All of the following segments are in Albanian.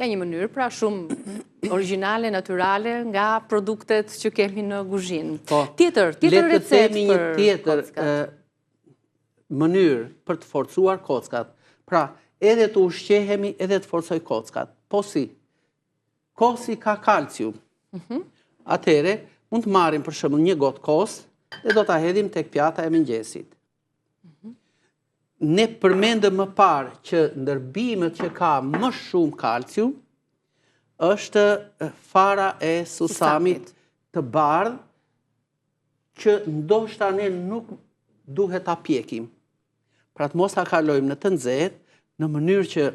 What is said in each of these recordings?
Ja një mënyrë, pra shumë origjinale, natyrale, nga produktet që kemi në kuzhinë. Tjetër recetë një tjetër mënyrë për të forcuar kockat. Pra, edhe të ushqehemi, edhe të forcoj kockat. Po si? Kosi ka kalcium. Atëre, mund të marrim për shembull një gotë kos dhe do ta hedhim tek pjata e mëngjesit. Ne përmendëm më parë që ndërbimet që ka më shumë kalcium është fara e susamit të bardhë që ndoshta ne nuk duhet ta pjekim. Pra të mos ta kalojmë në të nxehtë në mënyrë që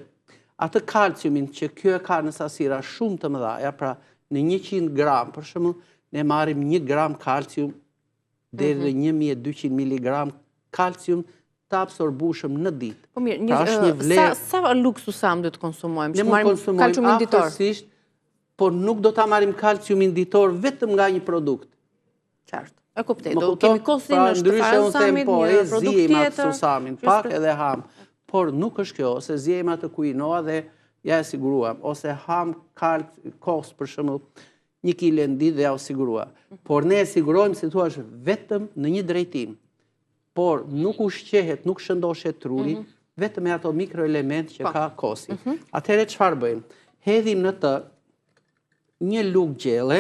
atë kalciumin që kjo e ka në sasira shumë të mëdha, pra në 100 gram, për shembull, ne marrim 1 gram kalcium deri në 1200 mg kalcium të absorbueshëm në ditë. Po mirë, sa luk susam do të konsumojmë? Ne mund të konsumojmë afërsisht, por nuk do ta marrim kalciumin ditor vetëm nga një produkt. Qartë. E kuptoj. Do kemi kosin në shtëfar susamit, një produkt tjetër. Susamin, pak edhe ham. Por nuk është kjo, ose zjema të kuinoa dhe ja e siguruam, ose ham kos për shembull 1 kg në ditë dhe ja u sigurua. Por ne e sigurojmë si thua vetëm në një drejtim. Por nuk ushqehet, nuk shëndoshet truri, vetëm me ato mikroelement që ka kosi. Atëherë çfarë bëjmë? Hedhim në të një lugë gjelle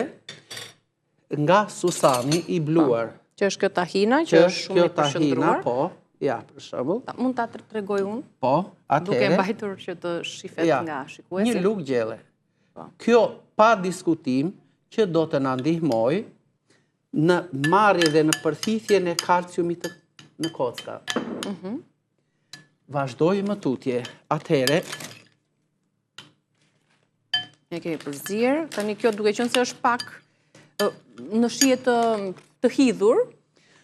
nga susami i bluar. Që është kjo tahina, që është shumë i përshëndruar. Po, ja, për shembull. Mund ta tregoj unë? Po, atëherë. Duke mbajtur që të shifet nga shikuesi. Një lugë gjelle. Kjo pa diskutim që do të na ndihmojë në marrje dhe në përthithjen e kalciumit në kocka. Vazhdojmë tutje. Atëherë ne kemi përzier. Tani kjo duke qenë se është pak në shije të hidhur,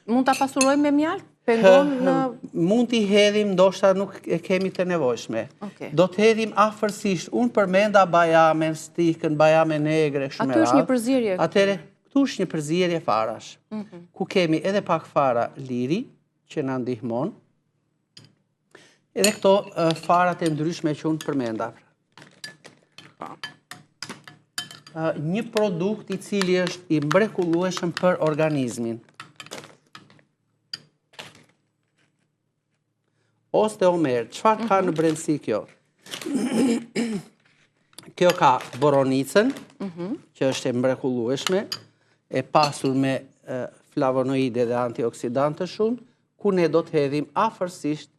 mund ta pasurojmë me mjaltë? Pengon në mund t'i hedhim, ndoshta nuk e kemi të nevojshme. Do të hedhim afërsisht. Unë përmenda bajamen, stikën, bajame negre, shumë. Aty është një përzierje. Atëherë, këtu është një përzierje farash. Ku kemi edhe pak fara liri që na ndihmon. Edhe këto farat e ndryshme që unë përmenda. Një produkt i cili është i mrekullueshëm për organizmin. Osteomer, çfarë ka në brendësi kjo? Kjo ka boronicën, që është e mrekullueshme, e pasur me flavonoide dhe antioksidantë shumë, ku ne do të hedhim afërsisht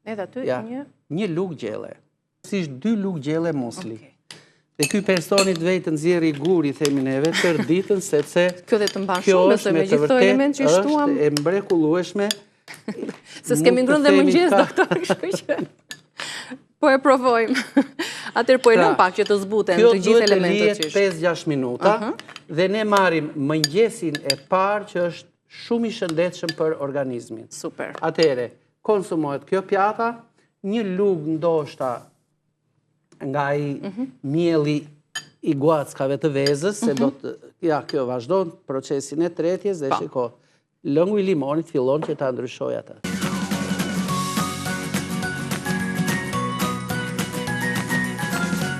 edhe aty një lugë gjelle. Afërsisht 2 lugë gjelle musli. Dhe ky personi të vetë nxjerrë i guri, themi neve, tërë ditën, sepse kjo dhe të mban shumë, se me gjithë këto element që shtuam, është e mrekullueshme. Se s'kemi ngrënë dhe mëngjes, doktor, kështu që po e provojmë. Atëherë po e lëm pak që të zbuten të gjithë elementet që 5-6 minuta dhe ne marrim mëngjesin e parë që është shumë i shëndetshëm për organizmin. Super. Atëherë, konsumohet kjo pjata, një lugë ndoshta nga mielli i guackave të vezës, se do të, kjo vazhdon procesin e tretjes dhe shiko, lëngu i limonit fillon që ta ndryshojë atë.